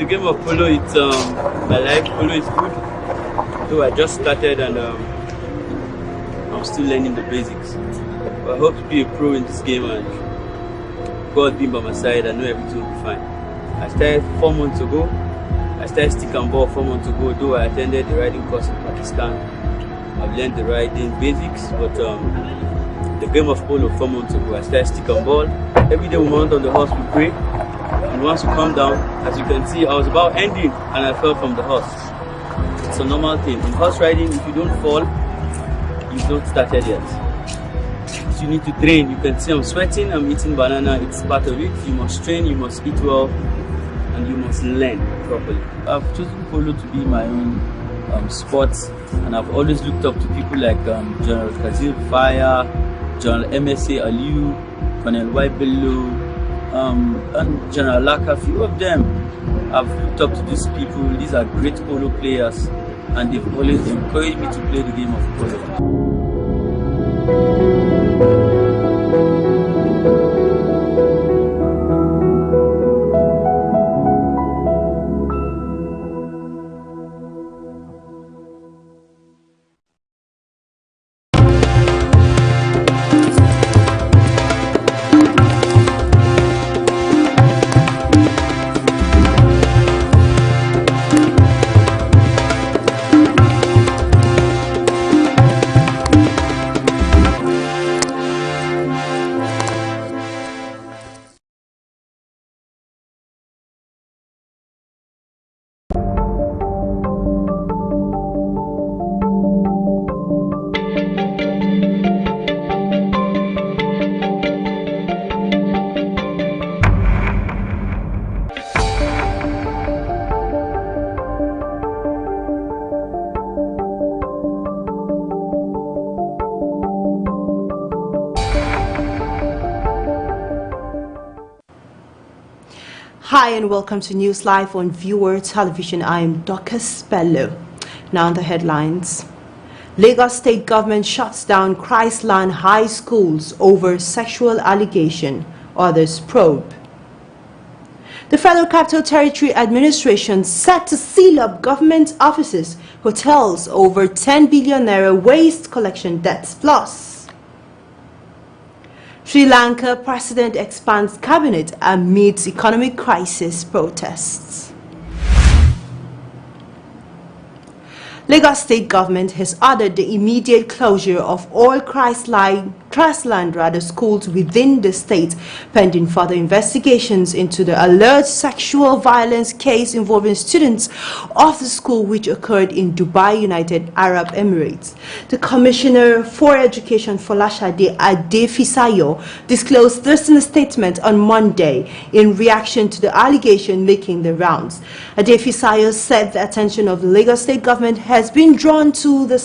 the game of polo, it's I like polo, is good. Though I just started and I'm still learning the basics. But I hope to be a pro in this game, and God being by my side, I know everything will be fine. I started 4 months ago. I started stick and ball 4 months ago, though I attended the riding course in Pakistan. I've learned the riding basics, but the game of polo 4 months ago, I started stick and ball. Every day we mount on the horse, we pray. And once we come down, as you can see, I was about ending and I fell from the horse. It's a normal thing. In horse riding, if you don't fall, you've not started yet. So you need to train. You can see I'm sweating, I'm eating banana, it's part of it. You must train, you must eat well, and you must learn properly. I've chosen polo to be my own sport, and I've always looked up to people like General Kazir Faya, General MSA Aliu, Colonel Waibello, and General Laka. A few of them, I've looked up to these people. These are great polo players, and they've always encouraged me to play the game of polo. Hi and welcome to Newslive on Viewer Television. I am Dorcas Bello. Now the headlines. Lagos State government shuts down Christland High Schools over sexual allegation. Others probe. The Federal Capital Territory Administration set to seal up government offices, hotels over 10 billion naira waste collection debts plus. Sri Lanka president expands cabinet amidst economic crisis protests. Lagos State government has ordered the immediate closure of all Christland schools within the state, pending further investigations into the alleged sexual violence case involving students of the school which occurred in Dubai, United Arab Emirates. The Commissioner for Education, Folashade Adefisayo, disclosed this in a statement on Monday in reaction to the allegation making the rounds. Adefisayo said the attention of the Lagos State government has been drawn to the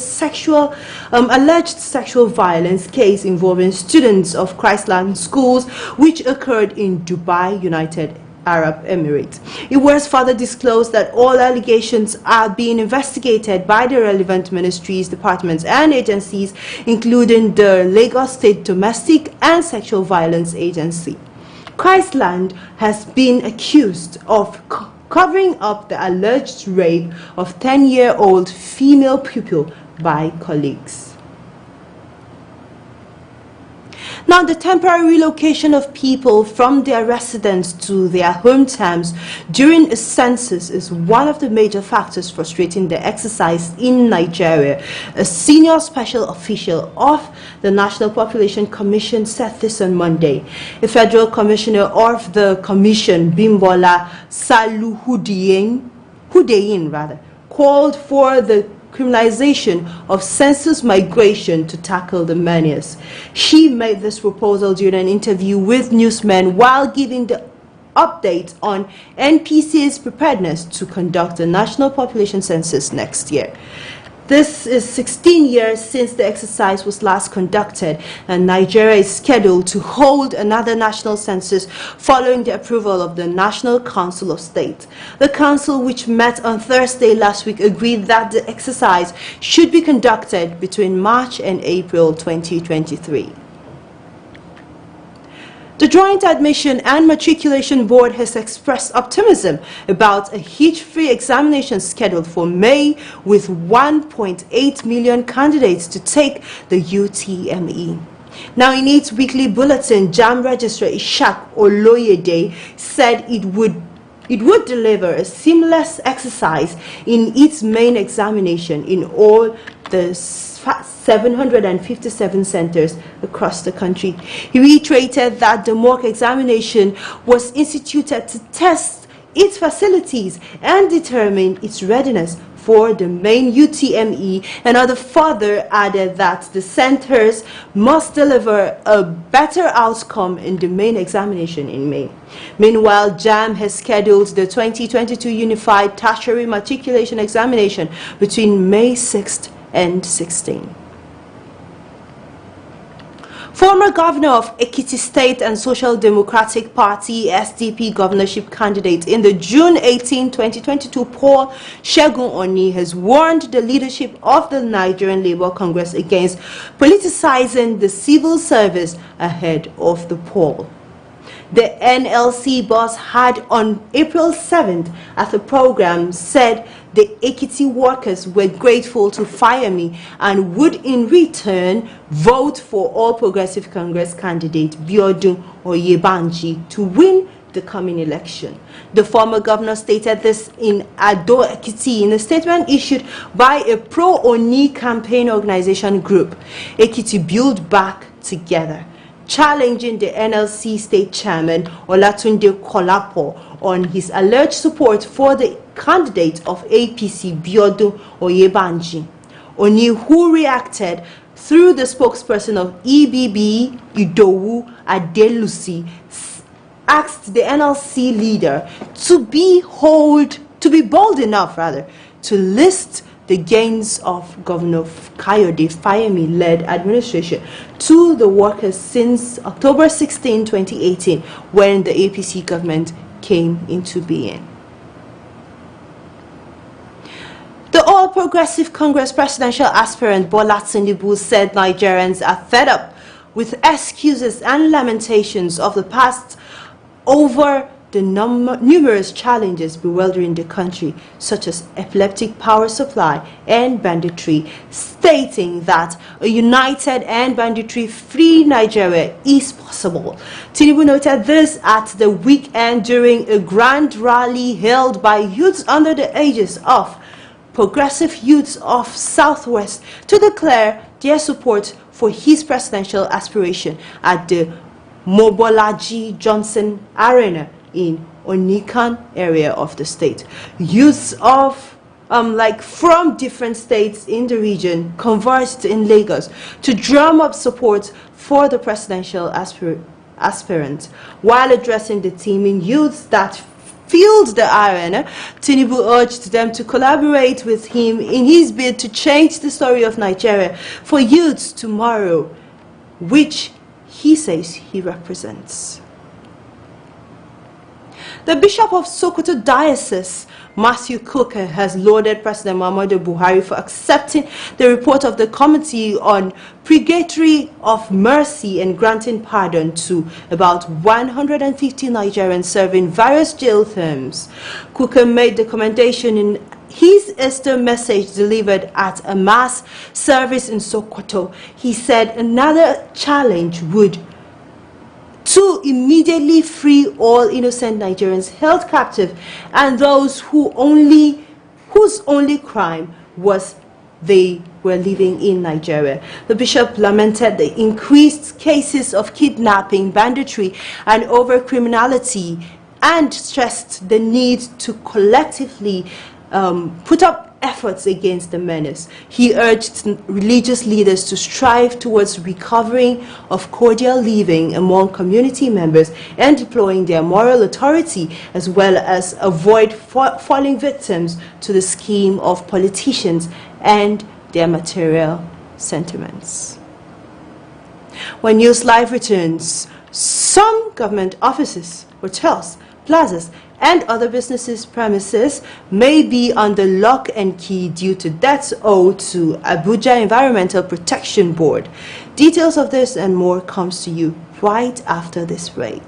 alleged sexual violence case involving students of Christland schools which occurred in Dubai, United Arab Emirates. It was further disclosed that all allegations are being investigated by the relevant ministries, departments and agencies, including the Lagos State Domestic and Sexual Violence Agency. Christland has been accused of covering up the alleged rape of 10-year-old female pupil by colleagues. Now, the temporary relocation of people from their residence to their hometowns during a census is one of the major factors frustrating the exercise in Nigeria. A senior special official of the National Population Commission said this on Monday. A federal commissioner of the commission, Bimbola Saluhudeyin, called for the criminalization of census migration to tackle the menace. She made this proposal during an interview with newsmen while giving the update on NPC's preparedness to conduct the national population census next year. This is 16 years since the exercise was last conducted, and Nigeria is scheduled to hold another national census following the approval of the National Council of State. The council, which met on Thursday last week, agreed that the exercise should be conducted between March and April 2023. The Joint Admission and Matriculation Board has expressed optimism about a hitch-free examination scheduled for May, with 1.8 million candidates to take the UTME. Now, in its weekly bulletin, JAMB Registrar Ishak Oloyede said it would deliver a seamless exercise in its main examination in all the 757 centers across the country. He reiterated that the mock examination was instituted to test its facilities and determine its readiness for the main UTME, and further added that the centers must deliver a better outcome in the main examination in May. Meanwhile, JAMB has scheduled the 2022 Unified Tertiary Matriculation Examination between May 6th and 16th. Former governor of Ekiti State and Social Democratic Party SDP governorship candidate in the June 18, 2022 poll, Segun Oni, has warned the leadership of the Nigerian Labour Congress against politicizing the civil service ahead of the poll. The NLC boss had on April 7th at a program said the Ekiti workers were grateful to fire me and would in return vote for All Progressive Congress candidate Biodun Oyebanji to win the coming election. The former governor stated this in Ado Ekiti in a statement issued by a pro-Oni campaign organization group, Ekiti Build Back Together, challenging the NLC state chairman Olatunde Kolapo on his alleged support for the candidate of APC Biodun Oyebanji. Oni, who reacted through the spokesperson of EBB Idowu Adelusi, asked the NLC leader to be bold enough to list the gains of Governor Kayode Fayemi-led administration to the workers since October 16, 2018, when the APC government came into being. The All Progressive Congress presidential aspirant Bola Tinubu said Nigerians are fed up with excuses and lamentations of the past over the numerous challenges bewildering the country, such as epileptic power supply and banditry, stating that a united and banditry-free Nigeria is possible. Tinubu noted this at the weekend during a grand rally held by youths under the aegis of Progressive Youths of Southwest to declare their support for his presidential aspiration at the Mobolaji Johnson Arena in Onikan area of the state. Youths of from different states in the region converged in Lagos to drum up support for the presidential aspirant. While addressing the teeming youths that filled the arena, Tinubu urged them to collaborate with him in his bid to change the story of Nigeria for youths tomorrow, which he says he represents. The Bishop of Sokoto Diocese, Matthew Cooker, has lauded President Muhammadu Buhari for accepting the report of the Committee on Purgatory of Mercy and granting pardon to about 150 Nigerians serving various jail terms. Cooker made the commendation in his Easter message delivered at a mass service in Sokoto. He said another challenge would to immediately free all innocent Nigerians held captive and those whose only crime was they were living in Nigeria. The bishop lamented the increased cases of kidnapping, banditry, and overcriminality, and stressed the need to collectively put up efforts against the menace. He urged religious leaders to strive towards recovering of cordial living among community members and deploying their moral authority, as well as avoid falling victims to the scheme of politicians and their material sentiments. When Newslive returns, some government offices, hotels, plazas, and other businesses' premises may be under lock and key due to debts owed to Abuja Environmental Protection Board. Details of this and more comes to you right after this break.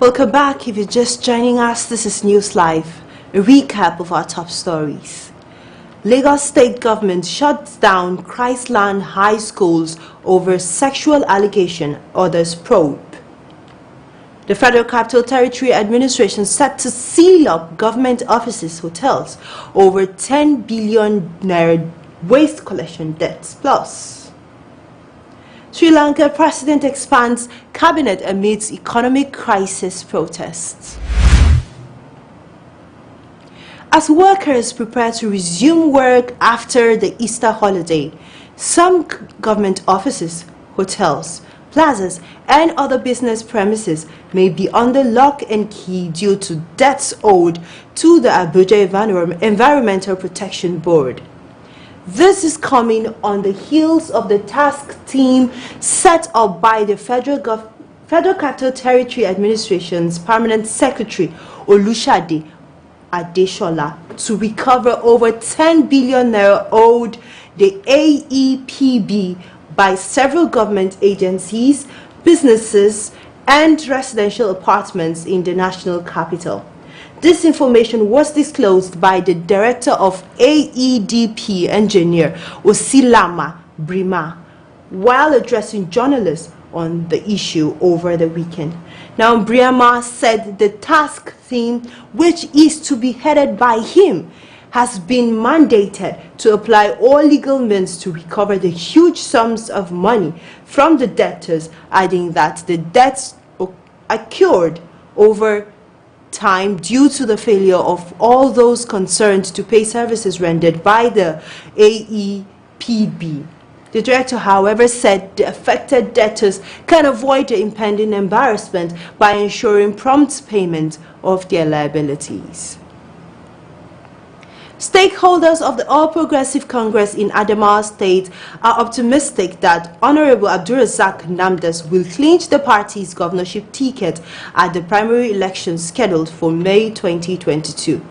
Welcome back. If you're just joining us, this is Newslive, a recap of our top stories. Lagos State government shuts down Christland High Schools over sexual allegation, others probe. The Federal Capital Territory Administration set to seal up government offices, hotels, over 10 billion naira waste collection debts plus. Sri Lanka President expands cabinet amidst economic crisis protests. As workers prepare to resume work after the Easter holiday, some government offices, hotels, plazas, and other business premises may be under lock and key due to debts owed to the Abuja Environmental Protection Board. This is coming on the heels of the task team set up by the Federal Capital Territory Administration's Permanent Secretary Olushade Adeshola to recover over 10 billion naira owed the AEPB by several government agencies, businesses, and residential apartments in the national capital. This information was disclosed by the director of AEDP engineer Osilama Brima while addressing journalists on the issue over the weekend. Now, Brima said the task team, which is to be headed by him, has been mandated to apply all legal means to recover the huge sums of money from the debtors, adding that the debts occurred over time due to the failure of all those concerned to pay services rendered by the AEPB. The director, however, said the affected debtors can avoid the impending embarrassment by ensuring prompt payment of their liabilities. Stakeholders of the All Progressive Congress in Adamawa State are optimistic that Honorable Abdulrazak Namdas will clinch the party's governorship ticket at the primary election scheduled for May 2022.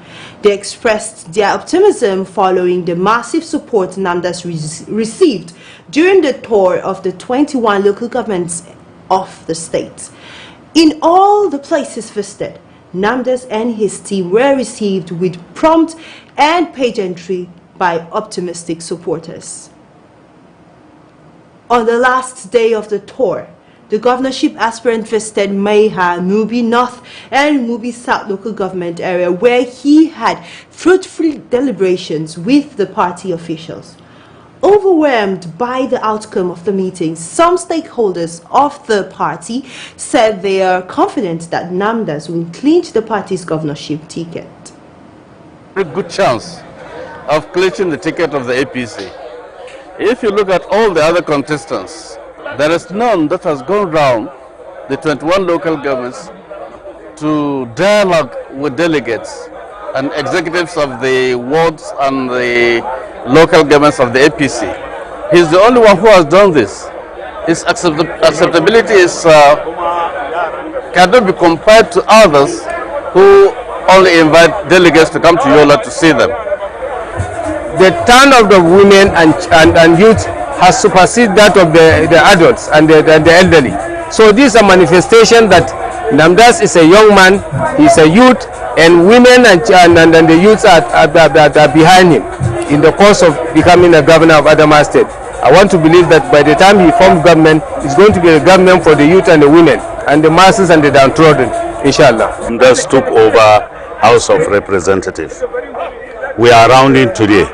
They expressed their optimism following the massive support Namdas received during the tour of the 21 local governments of the state. In all the places visited, Namdas and his team were received with prompt and pageantry by optimistic supporters. On the last day of the tour, The governorship aspirant visited Maiha, Mubi North and Mubi South local government area, where he had fruitful deliberations with the party officials. Overwhelmed by the outcome of the meeting, some stakeholders of the party said they are confident that Namdas will clinch the party's governorship ticket. A good chance of clinching the ticket of the APC. If you look at all the other contestants, there is none that has gone round the 21 local governments to dialogue with delegates and executives of the wards and the local governments of the APC. He's the only one who has done this. His acceptability is cannot be compared to others who only invite delegates to come to Yola to see them. The turnout of women and youth has superseded that of the adults and the elderly. So this is a manifestation that Namdas is a young man, he's a youth, and women and the youths are behind him in the course of becoming a governor of Adamawa State. I want to believe that by the time he forms government, it's going to be a government for the youth and the women and the masses and the downtrodden, inshallah. Namdas took over House of Representatives. We are rounding today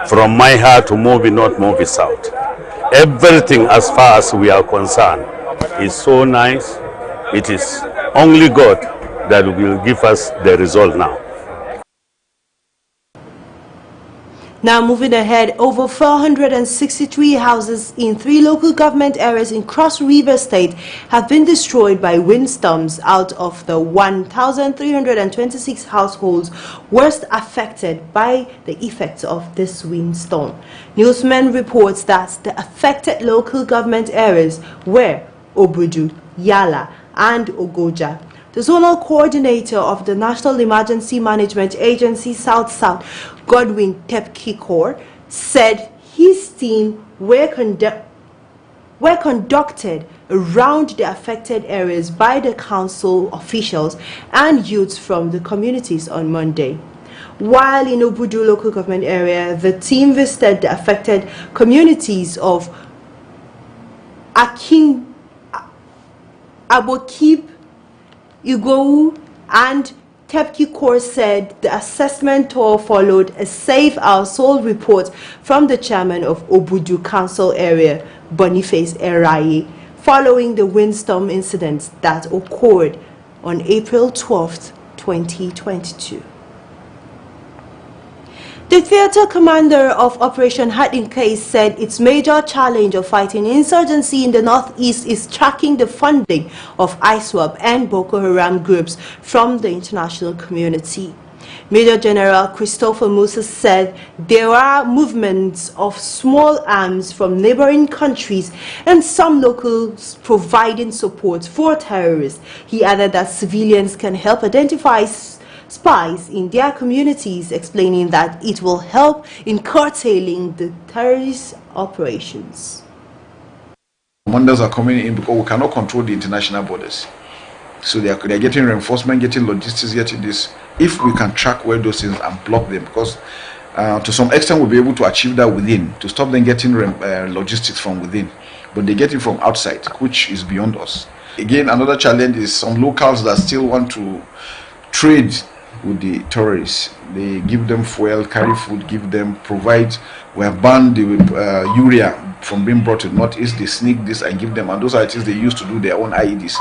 from Maiha to Mubi North, Mubi South. Everything as far as we are concerned is so nice. It is only God that will give us the result now. Now moving ahead, over 463 houses in 3 local government areas in Cross River State have been destroyed by windstorms out of the 1,326 households worst affected by the effects of this windstorm. Newsman reports that the affected local government areas were Obudu, Yala and Ogoja. The zonal coordinator of the National Emergency Management Agency South-South, Godwin Tepkikor, said his team were conducted around the affected areas by the council officials and youths from the communities on Monday. While in Obudu local government area, the team visited the affected communities of Abokib, Igou and Tepkikor said the assessment tour followed a safe household report from the chairman of Obudu Council area, Boniface Eraye, following the windstorm incidents that occurred on April 12, 2022. The theater commander of Operation Hiding Case said its major challenge of fighting insurgency in the northeast is tracking the funding of ISWAP and Boko Haram groups from the international community. Major General Christopher Musa said there are movements of small arms from neighboring countries and some locals providing support for terrorists. He added that civilians can help identify spies in their communities, explaining that it will help in curtailing the terrorist operations. Commanders are coming in because we cannot control the international borders. So they're getting reinforcement, getting logistics, getting this. If we can track where those things and block them, because to some extent we'll be able to achieve that within, to stop them getting logistics from within. But they get it from outside, which is beyond us. Again, another challenge is some locals that still want to trade with the terrorists. They give them fuel, carry food, give them, provide. We have banned the urea from being brought to the northeast. They sneak this and give them, and those are things they use to do their own IEDs.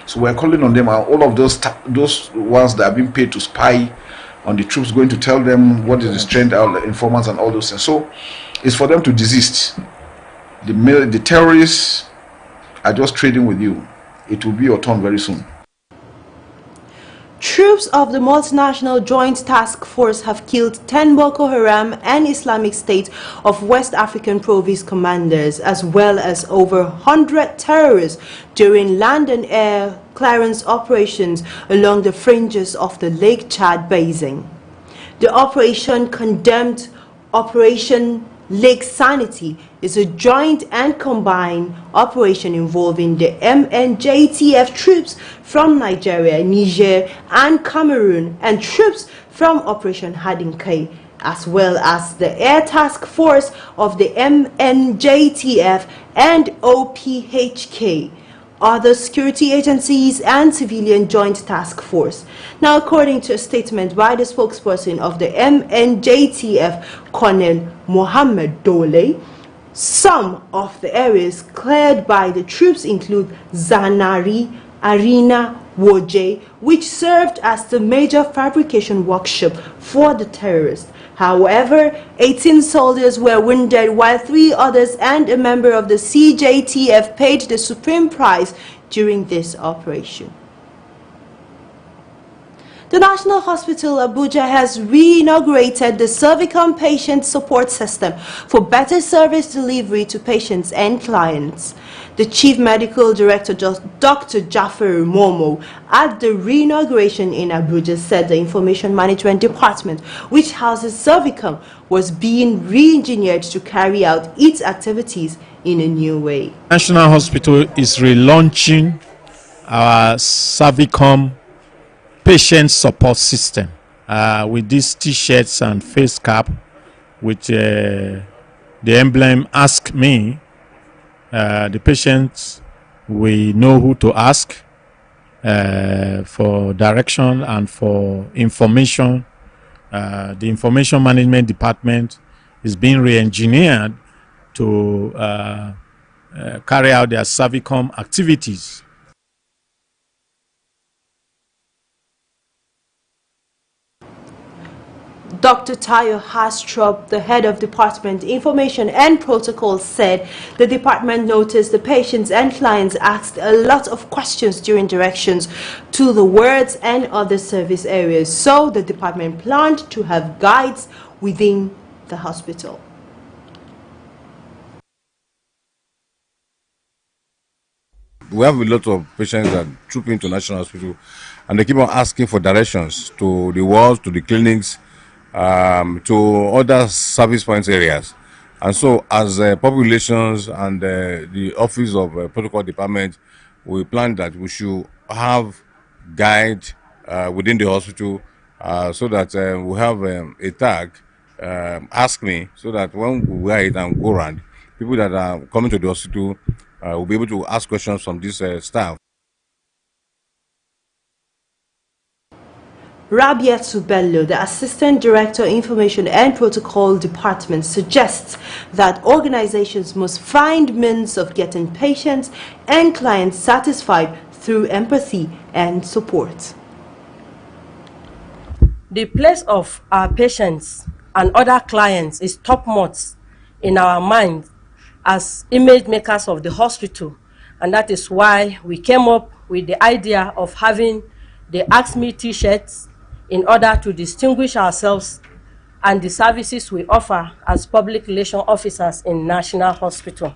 So we're calling on them, and all of those ones that are being paid to spy on the troops, going to tell them what is the strength of the informants and all those things. So it's for them to desist. The terrorists are just trading with you. It will be your turn very soon. Troops of the Multinational Joint Task Force have killed 10 Boko Haram and Islamic State of West African Province commanders, as well as over 100 terrorists during land and air clearance operations along the fringes of the Lake Chad Basin. The operation, condemned Operation Lake Sanity, is a joint and combined operation involving the MNJTF troops from Nigeria, Niger and Cameroon, and troops from Operation Hadinkai, as well as the Air Task Force of the MNJTF and OPHK. other security agencies, and civilian joint task force. Now, according to a statement by the spokesperson of the MNJTF, Colonel Mohammed Dole, some of the areas cleared by the troops include Zanari, Arena, Woje, which served as the major fabrication workshop for the terrorists. However, 18 soldiers were wounded while 3 others and a member of the CJTF paid the supreme price during this operation. The National Hospital Abuja has re-inaugurated the Servicom Patient Support System for better service delivery to patients and clients. The Chief Medical Director, Dr. Jaffer Momo, at the re-inauguration in Abuja said the Information Management Department, which houses Servicom, was being re-engineered to carry out its activities in a new way. National Hospital is relaunching our Servicom patient support system with these t-shirts and face cap with the emblem "Ask Me." The patients will know who to ask for direction and for information. The Information Management Department is being re-engineered to carry out their Servicom activities. Dr. Tayo Hastrop, the head of Department Information and Protocol, said the department noticed the patients and clients asked a lot of questions during directions to the wards and other service areas, so the department planned to have guides within the hospital. We have a lot of patients that troop into National Hospital and they keep on asking for directions to the wards, to the clinics, to other service points areas. And so as public relations and the office of protocol department, we plan that we should have guide within the hospital so that we have a tag, "Ask Me," so that when we wear it and go around, people that are coming to the hospital will be able to ask questions from this staff. Rabiatu Bello, the Assistant Director, Information and Protocol Department, suggests that organizations must find means of getting patients and clients satisfied through empathy and support. The place of our patients and other clients is top-notch in our minds as image makers of the hospital, and that is why we came up with the idea of having the Ask Me t-shirts in order to distinguish ourselves and the services we offer as public relations officers in National Hospital.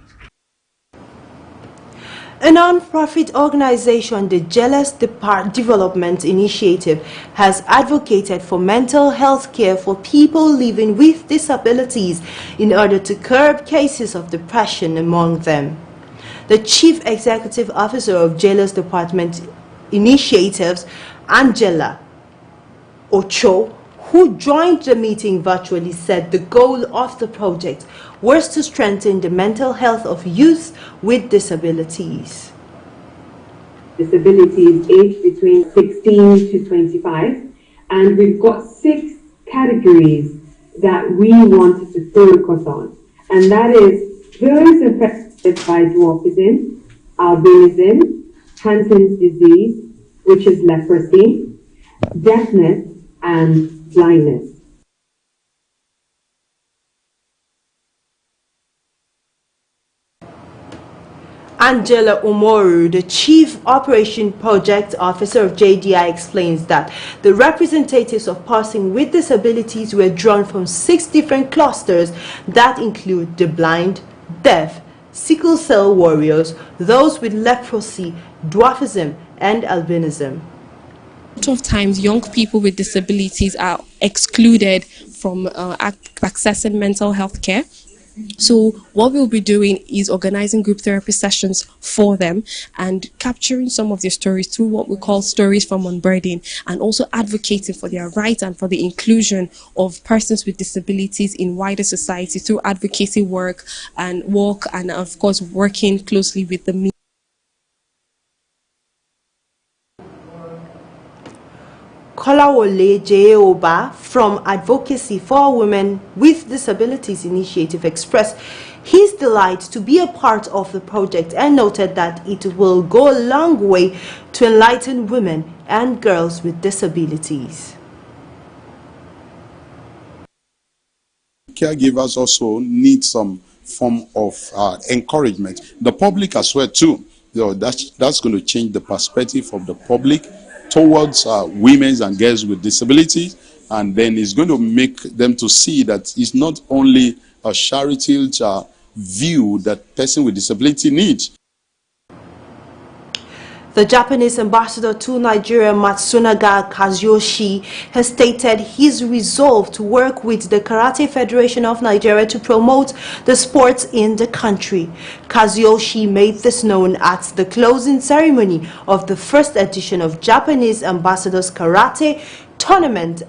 A non-profit organization, the Jealous Development Initiative, has advocated for mental health care for people living with disabilities in order to curb cases of depression among them. The Chief Executive Officer of Jealous Department Initiatives, Angela Ocho, who joined the meeting virtually, said the goal of the project was to strengthen the mental health of youth with disabilities. Disabilities aged between 16 to 25, and we've got 6 categories that we wanted to focus on, and that is those affected by dwarfism, albinism, Hansen's disease, which is leprosy, deafness, and blindness. Angela Umoru, the Chief Operation Project Officer of JDI, explains that the representatives of persons with disabilities were drawn from 6 different clusters that include the blind, deaf, sickle cell warriors, those with leprosy, dwarfism, and albinism. A lot of times young people with disabilities are excluded from accessing mental health care. So what we'll be doing is organizing group therapy sessions for them and capturing some of their stories through what we call stories from unburdening, and also advocating for their rights and for the inclusion of persons with disabilities in wider society through advocacy work and of course working closely with the media. Kolawole Jeoba from Advocacy for Women with Disabilities Initiative expressed his delight to be a part of the project and noted that it will go a long way to enlighten women and girls with disabilities. Caregivers also need some form of encouragement. The public as well too. That's going to change the perspective of the public towards women and girls with disabilities, and then it's going to make them to see that it's not only a charity view that person with disability needs. The Japanese ambassador to Nigeria, Matsunaga Kazuyoshi, has stated his resolve to work with the Karate Federation of Nigeria to promote the sports in the country. Kazuyoshi made this known at the closing ceremony of the first edition of Japanese Ambassadors Karate Tournament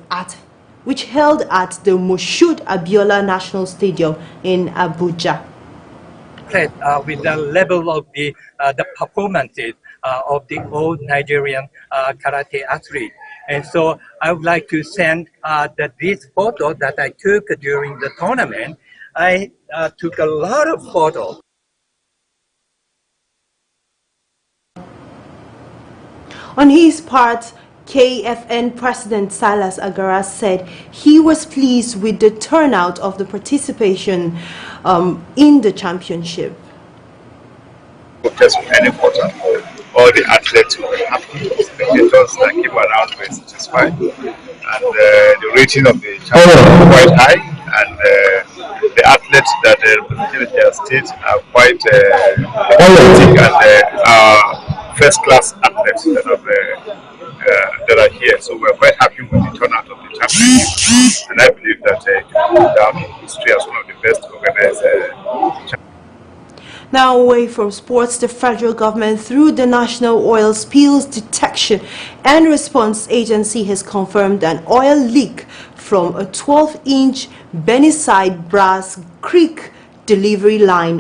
which held at the Moshood Abiola National Stadium in Abuja. With the level of the performances of the old Nigerian karate athlete. And so I would like to send this photo that I took during the tournament. I took a lot of photos. On his part, KFN President Silas Agara said he was pleased with the turnout of the participation in the championship. Just very important for all the athletes who are happy, spectators that keep around were satisfied, and the rating of the championship is quite high, and the athletes that represented their state are quite energetic and first-class athletes that are here. So we're quite happy with the turnout of the championship, and I believe that it will go down in history as one of the best organized championships. Now away from sports, the federal government through the National Oil Spills Detection and Response Agency has confirmed an oil leak from a 12-inch Beniside Brass Creek delivery line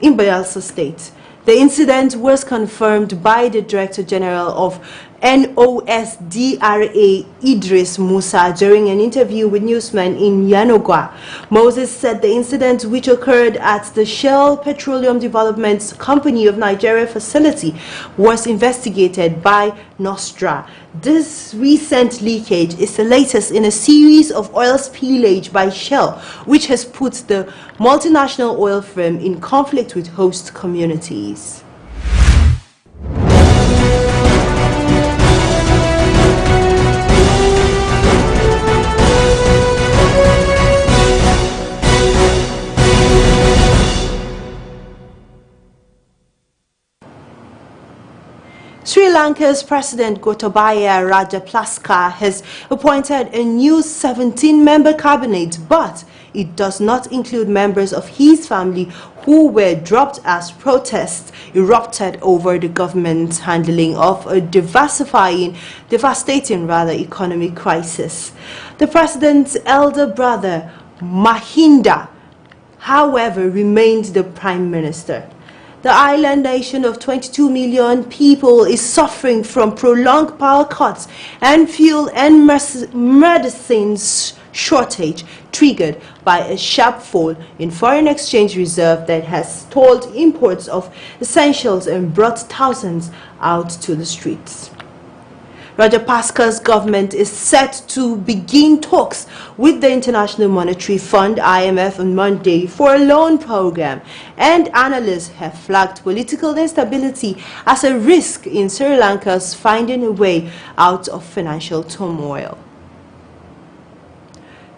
in Bayelsa State. The incident was confirmed by the Director General of NOSDRA, Idris Musa, during an interview with newsmen in Yanogwa. Moses said the incident, which occurred at the Shell Petroleum Development Company of Nigeria facility, was investigated by Nostra. This recent leakage is the latest in a series of oil spillage by Shell, which has put the multinational oil firm in conflict with host communities. Sri Lanka's President Gotabaya Rajapaksa has appointed a new 17-member cabinet, but it does not include members of his family who were dropped as protests erupted over the government's handling of a devastating economic crisis. The president's elder brother, Mahinda, however, remained the prime minister. The island nation of 22 million people is suffering from prolonged power cuts and fuel and medicines shortage triggered by a sharp fall in foreign exchange reserve that has stalled imports of essentials and brought thousands out to the streets. Rajapaksa's government is set to begin talks with the International Monetary Fund (IMF) on Monday for a loan program, and analysts have flagged political instability as a risk in Sri Lanka's finding a way out of financial turmoil.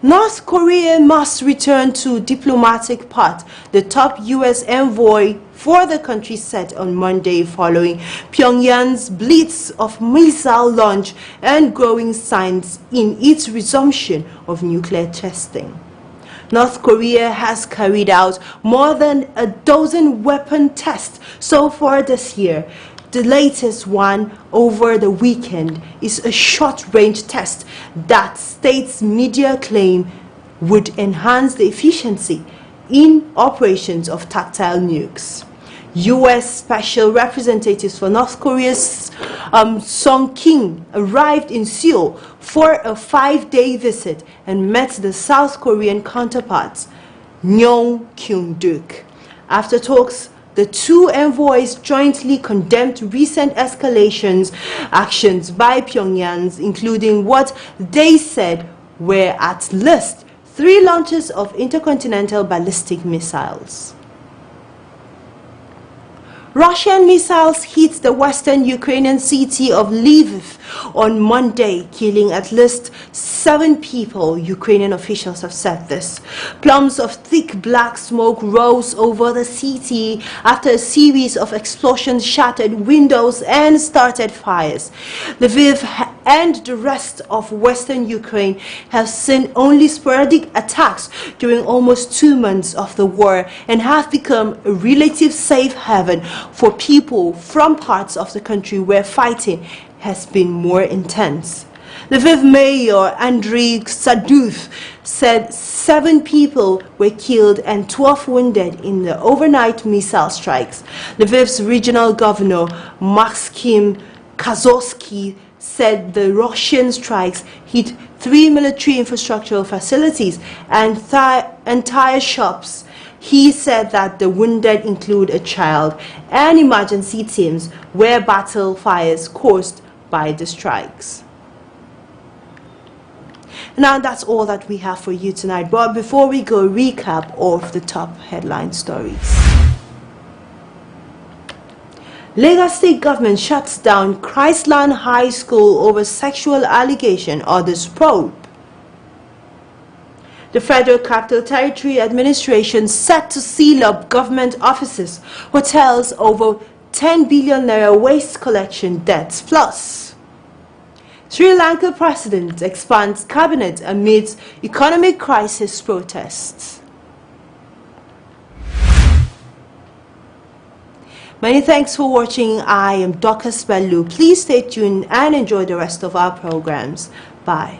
North Korea must return to diplomatic path, the top U.S. envoy for the country said on Monday, following Pyongyang's blitz of missile launch and growing signs in its resumption of nuclear testing. North Korea has carried out more than a dozen weapon tests so far this year. The latest one over the weekend is a short-range test that state's media claim would enhance the efficiency in operations of tactile nukes. U.S. Special Representatives for North Korea's Song King arrived in Seoul for a 5-day visit and met the South Korean counterparts, Nyong Kyung-duk. After talks, the two envoys jointly condemned recent actions by Pyongyang, including what they said were at least 3 launches of intercontinental ballistic missiles. Russian missiles hit the western Ukrainian city of Lviv on Monday, killing at least 7 people, Ukrainian officials have said this. Plumes of thick black smoke rose over the city after a series of explosions shattered windows and started fires. Lviv and the rest of western Ukraine have seen only sporadic attacks during almost 2 months of the war and have become a relative safe haven for people from parts of the country where fighting has been more intense. Lviv Mayor Andriy Sadov said 7 people were killed and 12 wounded in the overnight missile strikes. Lviv's regional governor Maxim Kazovsky said the Russian strikes hit 3 military infrastructural facilities and entire shops. He said that the wounded include a child and emergency teams were battle fires caused by the strikes. Now that's all that we have for you tonight, but before we go, recap of the top headline stories. Lagos State government shuts down Christland High School over sexual allegation, others probe. The Federal Capital Territory Administration set to seal up government offices, hotels over 10 billion naira waste collection debts. Plus, Sri Lanka President expands cabinet amidst economic crisis protests. Many thanks for watching. I am Dorcas Bellu. Please stay tuned and enjoy the rest of our programs. Bye.